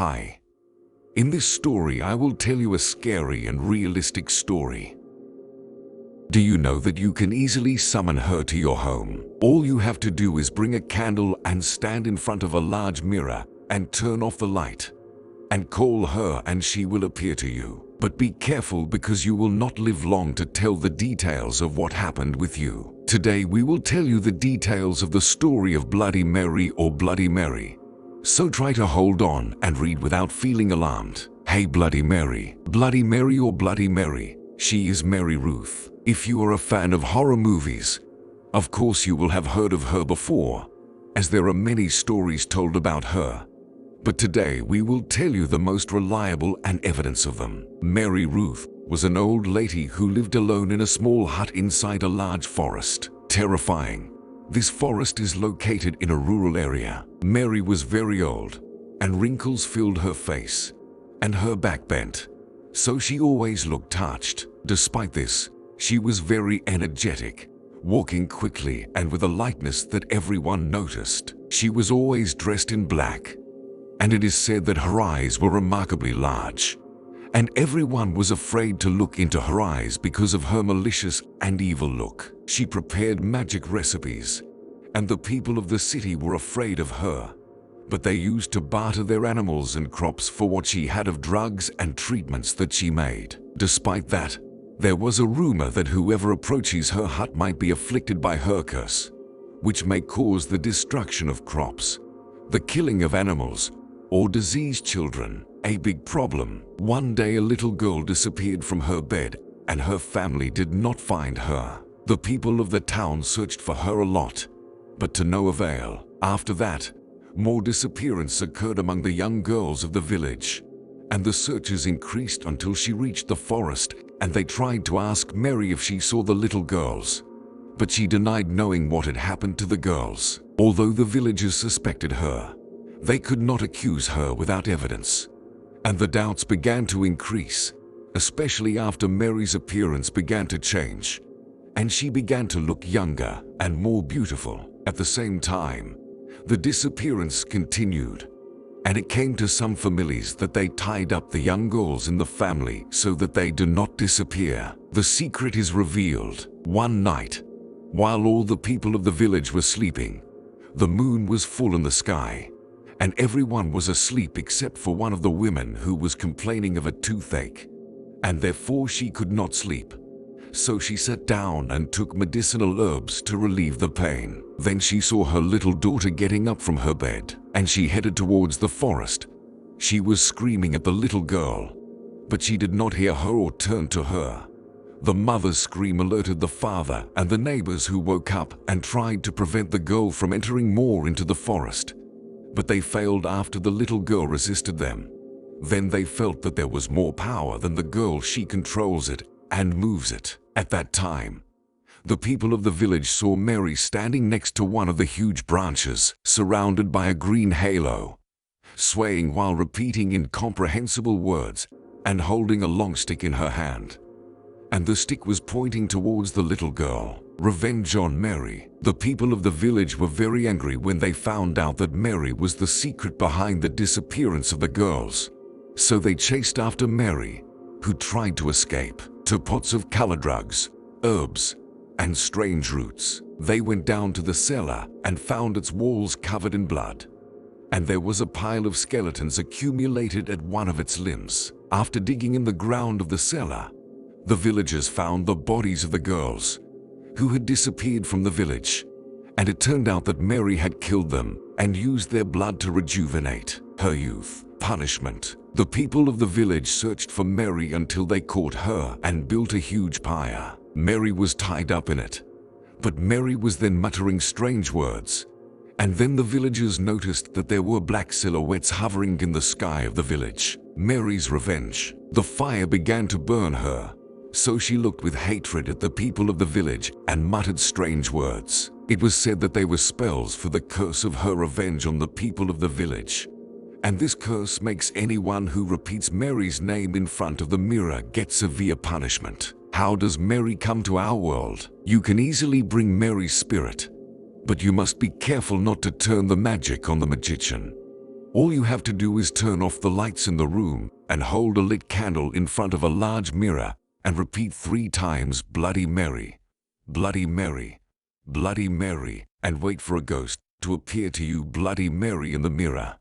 Hi. In this story, I will tell you a scary and realistic story. Do you know that you can easily summon her to your home? All you have to do is bring a candle and stand in front of a large mirror and turn off the light and call her and she will appear to you. But be careful because you will not live long to tell the details of what happened with you. Today we will tell you the details of the story of Bloody Mary or Bloody Mary. So try to hold on and read without feeling alarmed. Hey Bloody Mary or Bloody Mary, she is Mary Ruth. If you are a fan of horror movies, of course you will have heard of her before, as there are many stories told about her. But today we will tell you the most reliable and evidence of them. Mary Ruth was an old lady who lived alone in a small hut inside a large forest. Terrifying. This forest is located in a rural area. Mary was very old, and wrinkles filled her face, and her back bent, so she always looked touched. Despite this, she was very energetic, walking quickly and with a lightness that everyone noticed. She was always dressed in black, and it is said that her eyes were remarkably large, and everyone was afraid to look into her eyes because of her malicious and evil look. She prepared magic recipes, and the people of the city were afraid of her, but they used to barter their animals and crops for what she had of drugs and treatments that she made. Despite that, there was a rumor that whoever approaches her hut might be afflicted by her curse, which may cause the destruction of crops, the killing of animals, or diseased children. A big problem. One day a little girl disappeared from her bed, and her family did not find her. The people of the town searched for her a lot, but to no avail. After that, more disappearances occurred among the young girls of the village, and the searches increased until she reached the forest, and they tried to ask Mary if she saw the little girls, but she denied knowing what had happened to the girls. Although the villagers suspected her, they could not accuse her without evidence, and the doubts began to increase, especially after Mary's appearance began to change, and she began to look younger and more beautiful. At the same time, the disappearance continued, and it came to some families that they tied up the young girls in the family so that they do not disappear. The secret is revealed. One night, while all the people of the village were sleeping, the moon was full in the sky, and everyone was asleep except for one of the women who was complaining of a toothache, and therefore she could not sleep. So she sat down and took medicinal herbs to relieve the pain. Then she saw her little daughter getting up from her bed, and she headed towards the forest. She was screaming at the little girl, but she did not hear her or turn to her. The mother's scream alerted the father and the neighbors, who woke up and tried to prevent the girl from entering more into the forest, but they failed after the little girl resisted them. Then they felt that there was more power than the girl. She controls it and moves it. At that time, the people of the village saw Mary standing next to one of the huge branches, surrounded by a green halo, swaying while repeating incomprehensible words and holding a long stick in her hand. And the stick was pointing towards the little girl. Revenge on Mary. The people of the village were very angry when they found out that Mary was the secret behind the disappearance of the girls. So they chased after Mary, who tried to escape. To pots of color drugs, herbs, and strange roots. They went down to the cellar and found its walls covered in blood, and there was a pile of skeletons accumulated at one of its limbs. After digging in the ground of the cellar, the villagers found the bodies of the girls who had disappeared from the village, and it turned out that Mary had killed them and used their blood to rejuvenate her youth. Punishment. The people of the village searched for Mary until they caught her and built a huge pyre. Mary was tied up in it, but Mary was then muttering strange words, and then the villagers noticed that there were black silhouettes hovering in the sky of the village. Mary's revenge. The fire began to burn her, so she looked with hatred at the people of the village and muttered strange words. It was said that they were spells for the curse of her revenge on the people of the village, and this curse makes anyone who repeats Mary's name in front of the mirror get severe punishment. How does Mary come to our world? You can easily bring Mary's spirit, but you must be careful not to turn the magic on the magician. All you have to do is turn off the lights in the room and hold a lit candle in front of a large mirror and repeat 3 times Bloody Mary, Bloody Mary, Bloody Mary, and wait for a ghost to appear to you Bloody Mary in the mirror.